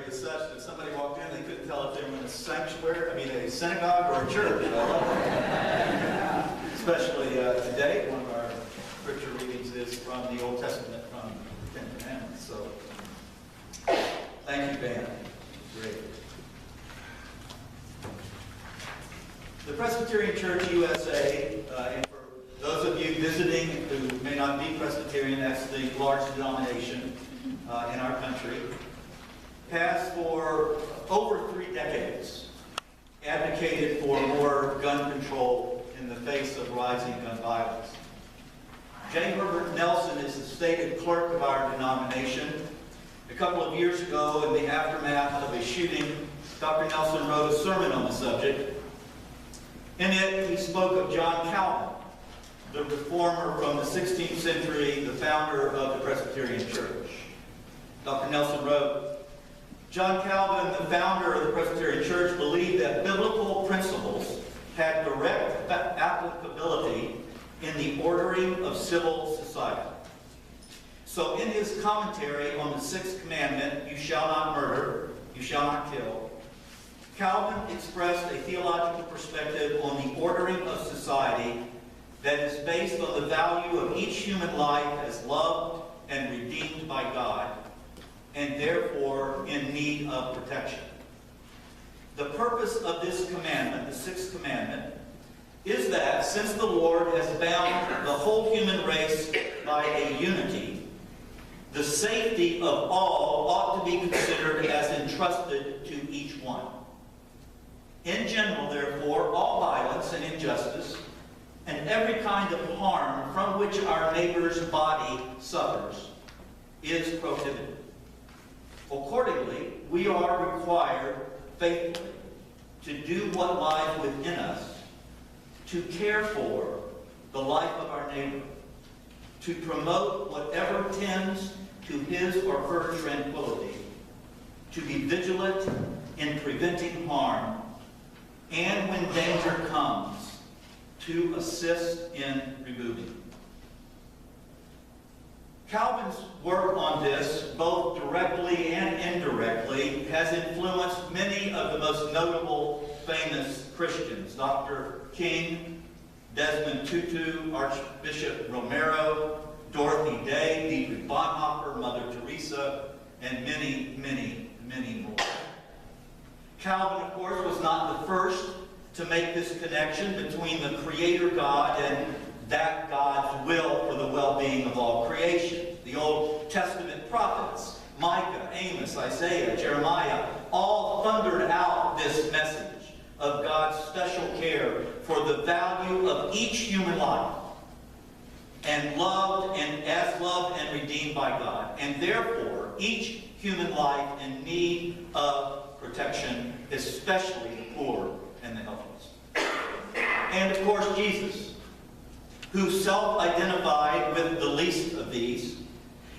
is such that somebody walked in, they couldn't tell if they were in a a synagogue or a church. I love that. Especially today, one of our scripture readings is from the Old Testament, from the Ten Commandments. So, thank you, Ben. Great. The Presbyterian Church USA, and for those of you visiting who may not be Presbyterian, that's the largest denomination in our country, has for over 3 decades advocated for more gun control in the face of rising gun violence. J. Herbert Nelson is the stated clerk of our denomination. A couple of years ago, in the aftermath of a shooting, Dr. Nelson wrote a sermon on the subject. In it, he spoke of John Calvin, the reformer from the 16th century, the founder of the Presbyterian Church. Dr. Nelson wrote, John Calvin, the founder of the Presbyterian Church, believed that biblical principles had direct applicability in the ordering of civil society. So in his commentary on the 6th commandment, you shall not murder, you shall not kill, Calvin expressed a theological perspective on the ordering of society that is based on the value of each human life as loved and redeemed by God, and therefore in need of protection. The purpose of this commandment, the 6th commandment, is that since the Lord has bound the whole human race by a unity, the safety of all ought to be considered as entrusted to each one. In general, therefore, all violence and injustice and every kind of harm from which our neighbor's body suffers is prohibited. Accordingly, we are required faithfully to do what lies within us, to care for the life of our neighbor, to promote whatever tends to his or her tranquility, to be vigilant in preventing harm, and when danger comes, to assist in removing. Calvin's work on this, both directly and indirectly, has influenced many of the most notable famous Christians. Dr. King, Desmond Tutu, Archbishop Romero, Dorothy Day, Dietrich Bonhoeffer, Mother Teresa, and many, many, many more. Calvin, of course, was not the first to make this connection between the Creator God and that God's will for the well-being of all creation. The Old Testament prophets, Micah, Amos, Isaiah, Jeremiah, all thundered out this message of God's special care for the value of each human life, and loved and redeemed by God, and therefore each human life in need of protection, especially the poor and the helpless. And of course, Jesus, who self-identified with the least of these,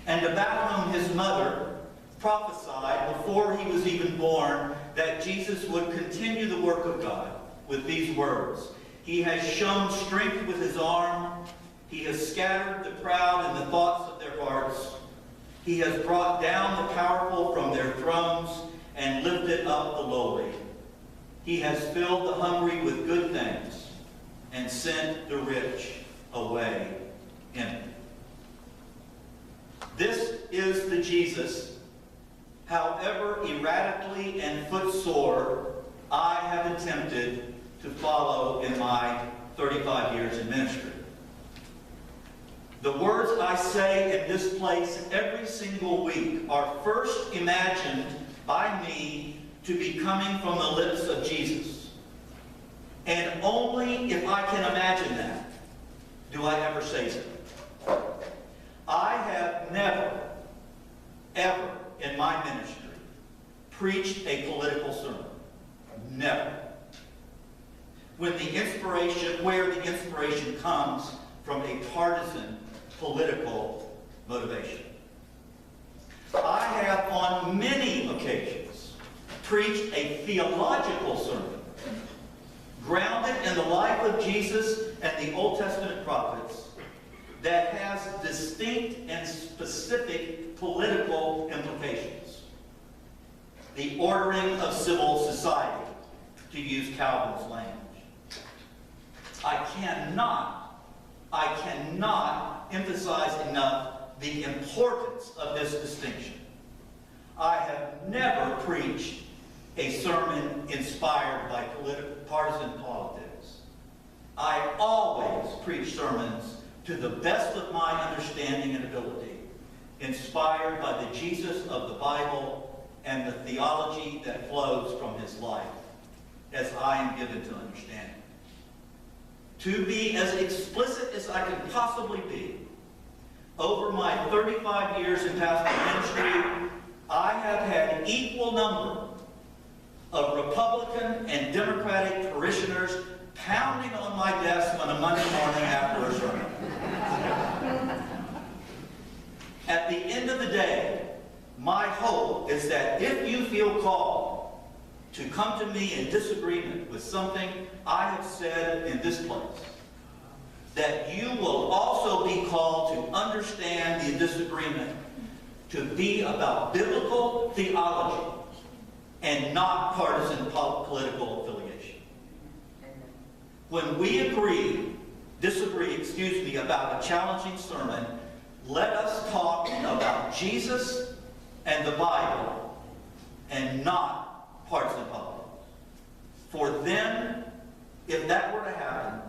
and about whom his mother prophesied before he was even born that Jesus would continue the work of God with these words, "He has shown strength with his arm, he has scattered the proud in the thoughts of their hearts, he has brought down the powerful from their thrones and lifted up the lowly. He has filled the hungry with good things and sent the rich away empty." This is the Jesus, however erratically and footsore, I have attempted to follow in my 35 years in ministry. The words I say in this place every single week are first imagined by me to be coming from the lips of Jesus. And only if I can imagine that do I ever say so. I have never, ever in my ministry preached a political sermon. Never. Where the inspiration comes from a partisan political motivation. I have on many occasions preached a theological sermon grounded in the life of Jesus and the Old Testament prophets that has distinct and specific political implications. the ordering of civil society, to use Calvin's language. I cannot emphasize enough the importance of this distinction. I have never preached a sermon inspired by partisan politics. I always preach sermons to the best of my understanding and ability, inspired by the Jesus of the Bible and the theology that flows from his life, as I am given to understand. To be as explicit as I can possibly be, over my 35 years in pastoral ministry, I have had equal number of Republican and Democratic parishioners pounding on my desk on a Monday morning after a sermon. At the end of the day, my hope is that if you feel called to come to me in disagreement with something I have said in this place, that you will also be called to understand the disagreement to be about biblical theology and not partisan political affiliation. When we disagree, about a challenging sermon, let us talk about Jesus and the Bible and not partisan politics. For then, if that were to happen,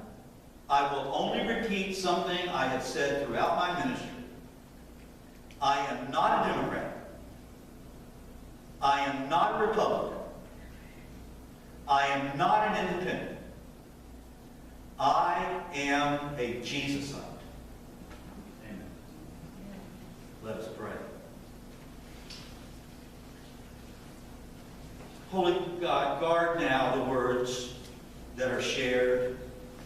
I will only repeat something I have said throughout my ministry. I am not a Democrat. I am not a Republican. I am not an independent. I am a Jesusite. Amen. Let us pray. Holy God, guard now the words that are shared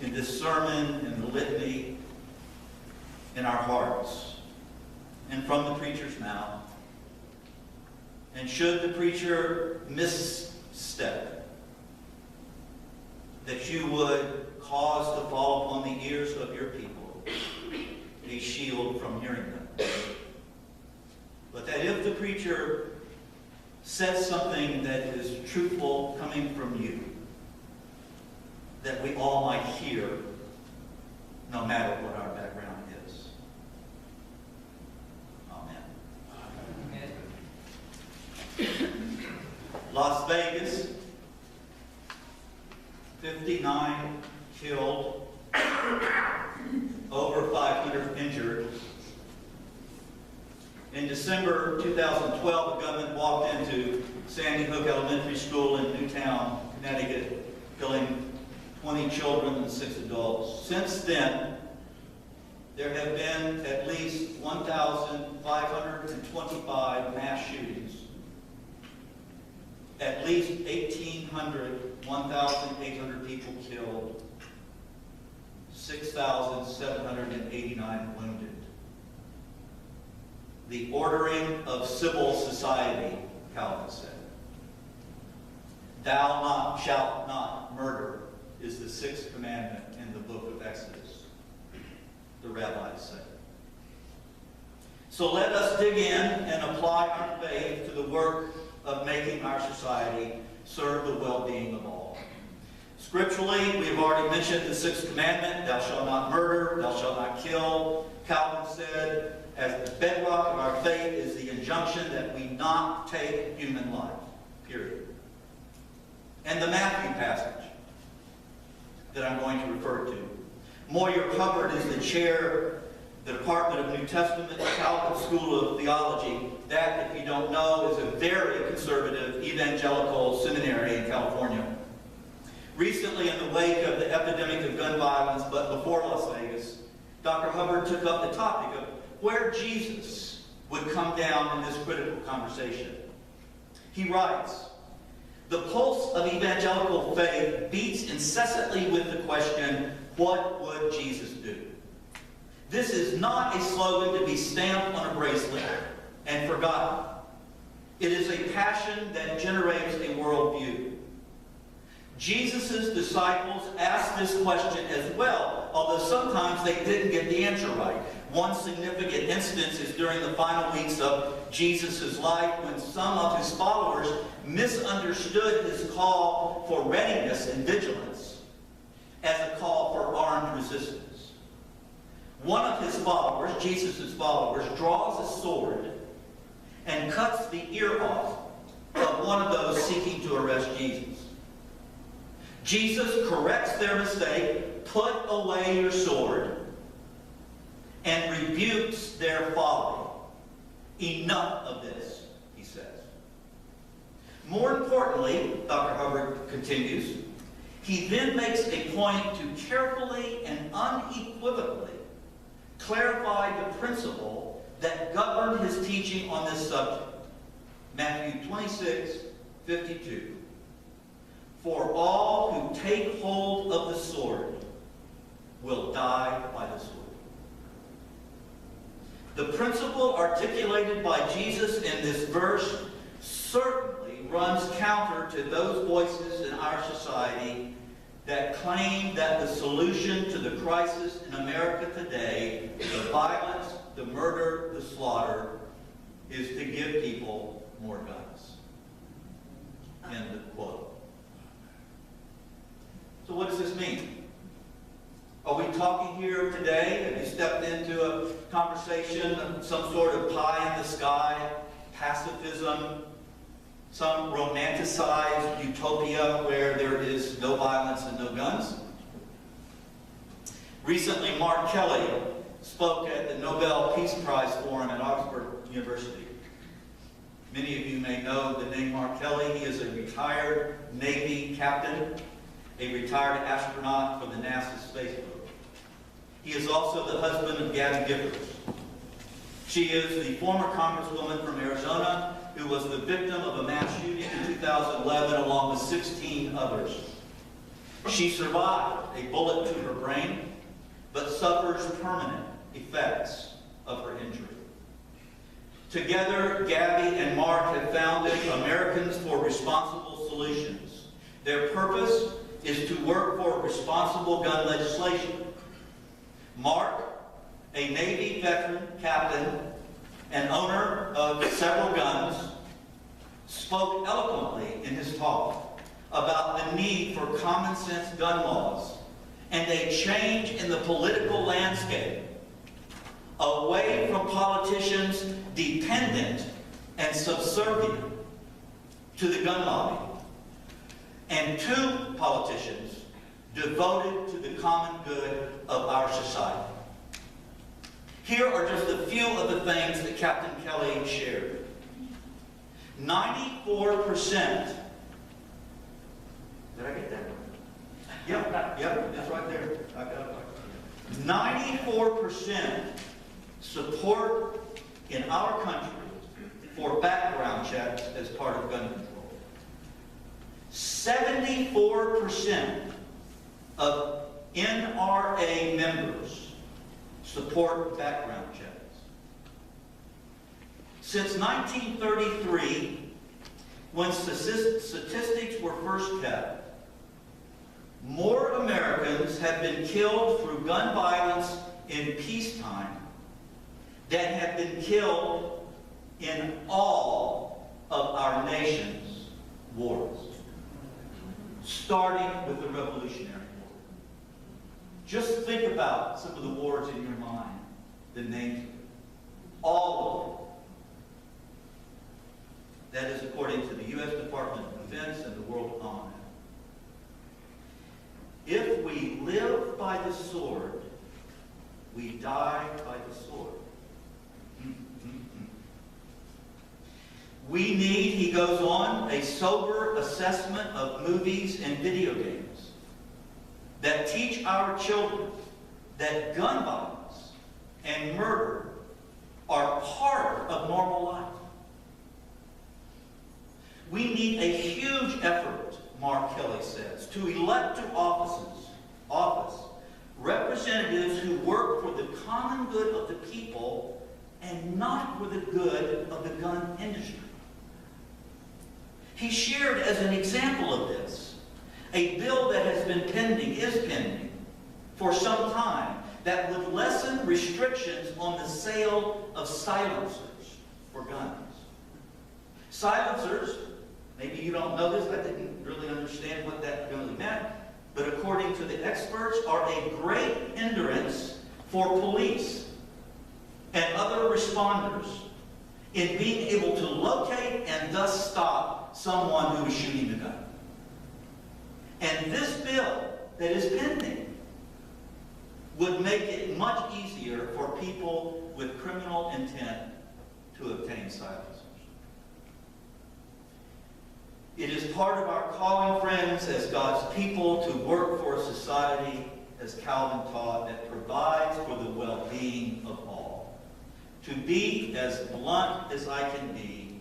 in this sermon, in the litany, in our hearts, and from the preacher's mouth. And should the preacher misstep, that you would cause to fall upon the ears of your people a shield from hearing them. But that if the preacher says something that is truthful coming from you, that we all might hear, no matter what our background is. Amen. Las Vegas, 59 killed, over 500 injured. In December 2012, the gunman walked into Sandy Hook Elementary School in Newtown, Connecticut, killing 20 children and 6 adults. Since then, there have been at least 1,525 mass shootings, at least 1,800 people killed, 6,789 wounded. The ordering of civil society, Calvin said. Thou shalt not murder is the 6th commandment in the book of Exodus, the rabbis say. So let us dig in and apply our faith to the work of making our society serve the well-being of all. Scripturally, we've already mentioned the 6th commandment, thou shalt not murder, thou shalt not kill. Calvin said, as the bedrock of our faith is the injunction that we not take human life, period. And the Matthew passage that I'm going to refer to. Moyer Hubbard is the chair, the Department of New Testament at Calvin School of Theology. That, if you don't know, is a very conservative evangelical seminary in California. Recently, in the wake of the epidemic of gun violence, but before Las Vegas, Dr. Hubbard took up the topic of where Jesus would come down in this critical conversation. He writes, the pulse of evangelical faith beats incessantly with the question, what would Jesus do? This is not a slogan to be stamped on a bracelet and forgotten. It is a passion that generates a worldview. Jesus' disciples asked this question as well, although sometimes they didn't get the answer right. One significant instance is during the final weeks of Jesus' life when some of his followers misunderstood his call for readiness and vigilance as a call for armed resistance. One of his followers, Jesus' followers, draws a sword and cuts the ear off of one of those seeking to arrest Jesus. Jesus corrects their mistake, "Put away your sword," and rebukes their folly. "Enough of this," he says. More importantly, Dr. Hubbard continues, he then makes a point to carefully and unequivocally clarify the principle that governed his teaching on this subject. Matthew 26:52. "For all who take hold of the sword will die by the sword." The principle articulated by Jesus in this verse certainly runs counter to those voices in our society that claim that the solution to the crisis in America today, the violence, the murder, the slaughter, is to give people more guns. End of quote. So what does this mean? Are we talking here today? Have you stepped into a conversation of some sort of pie in the sky, pacifism, some romanticized utopia where there is no violence and no guns? Recently, Mark Kelly spoke at the Nobel Peace Prize Forum at Oxford University. Many of you may know the name Mark Kelly. He is a retired Navy captain, a retired astronaut for the NASA space program. He is also the husband of Gabby Giffords. She is the former congresswoman from Arizona who was the victim of a mass shooting in 2011 along with 16 others. She survived a bullet to her brain, but suffers permanent effects of her injury. Together, Gabby and Mark have founded Americans for Responsible Solutions. Their purpose is to work for responsible gun legislation. Mark, a Navy veteran captain and owner of several guns, spoke eloquently in his talk about the need for common sense gun laws and a change in the political landscape away from politicians dependent and subservient to the gun lobby and to politicians devoted to the common good of our society. Here are just a few of the things that Captain Kelly shared. 94%. Did I get that? Yep, that's right there. I got it right. 94% support in our country for background checks as part of gun control. 74% of NRA members support background checks. Since 1933, when statistics were first kept, more Americans have been killed through gun violence in peacetime than have been killed in all of our nation's wars, starting with the Revolutionary War. Just think about some of the wars in your mind, the names of them. All of them. That is according to the U.S. Department of Defense and the World Economic. If we live by the sword, we die by the sword. We need, he goes on, a sober assessment of movies and video games that teach our children that gun violence and murder are part of normal life. We need a huge effort, Mark Kelly says, to elect to office representatives who work for the common good of the people and not for the good of the gun industry. He shared as an example of this A bill that has been pending, is pending, for some time, that would lessen restrictions on the sale of silencers for guns. Silencers, maybe you don't know this, I didn't really understand what that really meant, but according to the experts, are a great hindrance for police and other responders in being able to locate and thus stop someone who is shooting a gun. And this bill that is pending would make it much easier for people with criminal intent to obtain silencers. It is part of our calling, friends, as God's people, to work for a society, as Calvin taught, that provides for the well-being of all. To be as blunt as I can be,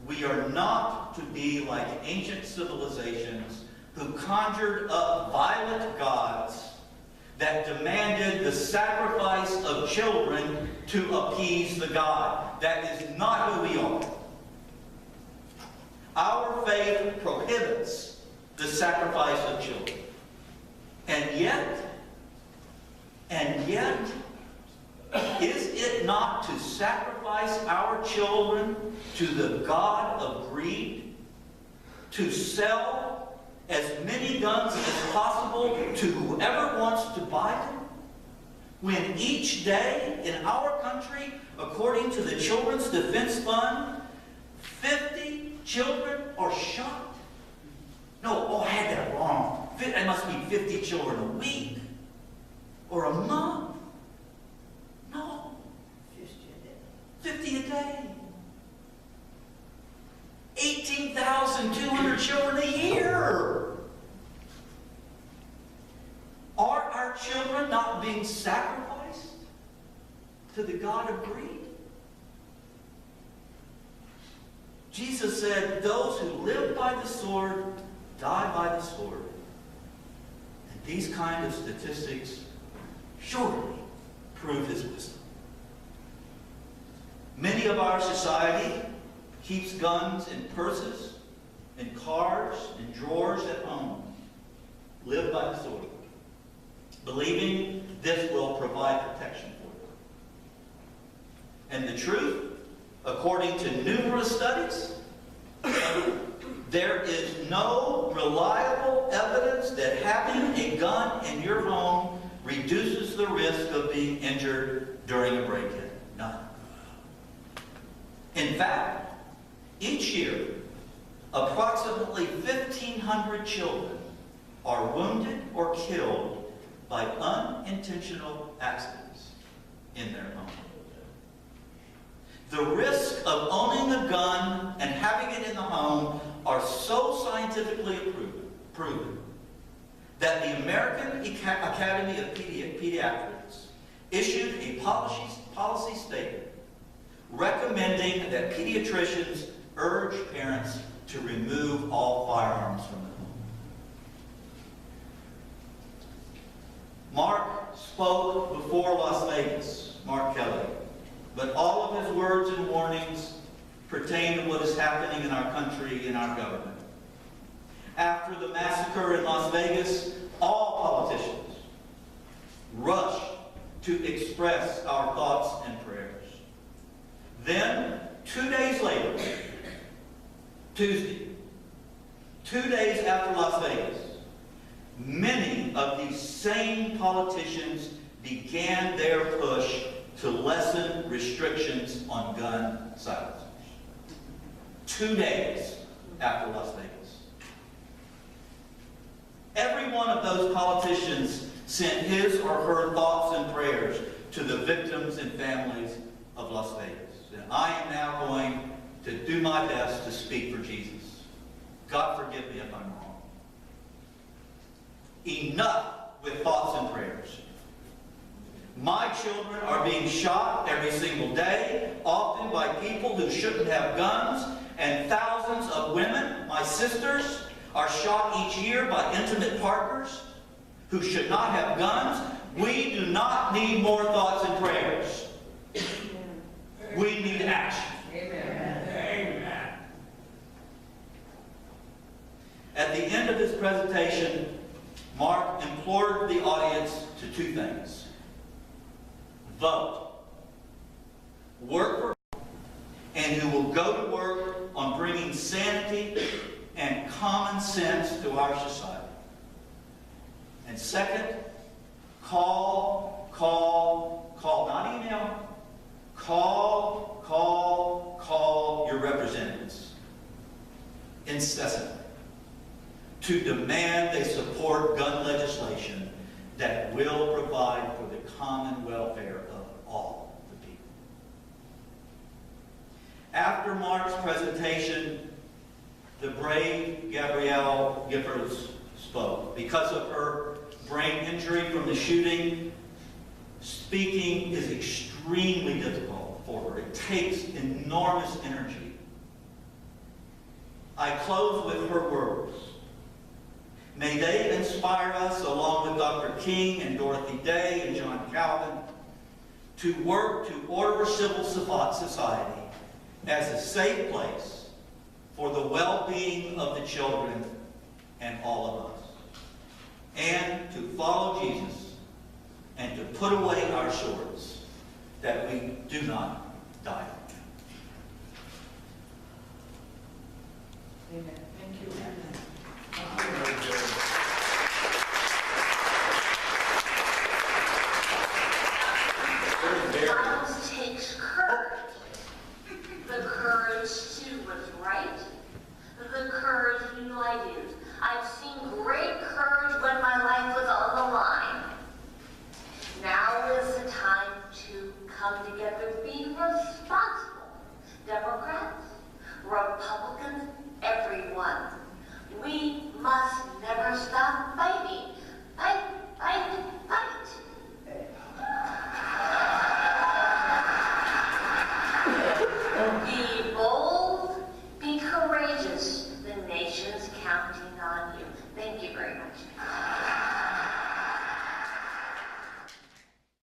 we are not to be like ancient civilizations who conjured up violent gods that demanded the sacrifice of children to appease the god. That is not who we are. Our faith prohibits the sacrifice of children. And yet, is it not to sacrifice our children to the god of greed? To sell as many guns as possible to whoever wants to buy them? When each day in our country, according to the Children's Defense Fund, 50 children are shot? No, I had that wrong. It must be 50 children a week or a month. No, 50 a day. 18,200 children a year. Are our children not being sacrificed to the god of greed? Jesus said, those who live by the sword die by the sword. And these kind of statistics surely prove his wisdom. Many of our society keeps guns in purses, in cars, in drawers at home. Live by the sword, believing this will provide protection for them. And the truth, according to numerous studies, there is no reliable evidence that having a gun in your home reduces the risk of being injured during a break-in. None. In fact, each year, approximately 1,500 children are wounded or killed by unintentional accidents in their home. The risk of owning a gun and having it in the home are so scientifically proven that the American Academy of Pediatrics issued a policy statement recommending that pediatricians urge parents to remove all firearms from the home. Mark spoke before Las Vegas, Mark Kelly, but all of his words and warnings pertain to what is happening in our country, in our government. After the massacre in Las Vegas, all politicians rushed to express our thoughts and prayers. Then, 2 days later, Tuesday, 2 days after Las Vegas, many of these same politicians began their push to lessen restrictions on gun silencers. 2 days after Las Vegas. Every one of those politicians sent his or her thoughts and prayers to the victims and families of Las Vegas. And I am now going to do my best to speak for Jesus. God forgive me if I'm wrong. Enough with thoughts and prayers. My children are being shot every single day, often by people who shouldn't have guns, and thousands of women, my sisters, are shot each year by intimate partners who should not have guns. We do not need more thoughts and prayers. We need action. Amen. Amen. At the end of his presentation, Mark implored the audience to two things. Vote. Work for and who will go to work on bringing sanity and common sense to our society. And second, call, not email, call your representatives incessantly to demand they support gun legislation that will provide for the common welfare of all the people. After Mark's presentation, the brave Gabrielle Giffords spoke. Because of her brain injury from the shooting, speaking is extremely difficult for her. It takes enormous energy. I close with her words. May they inspire us, along with Dr. King and Dorothy Day and John Calvin, to work to order civil society as a safe place for the well-being of the children and all of us, and to follow Jesus and to put away our swords that we do not die. Amen. Thank you. Violence takes courage. The courage to do what's right. The courage to be united. I've seen great courage when my life was on the line. Now is the time to come together, be responsible. Democrats, Republicans, everyone. We must never stop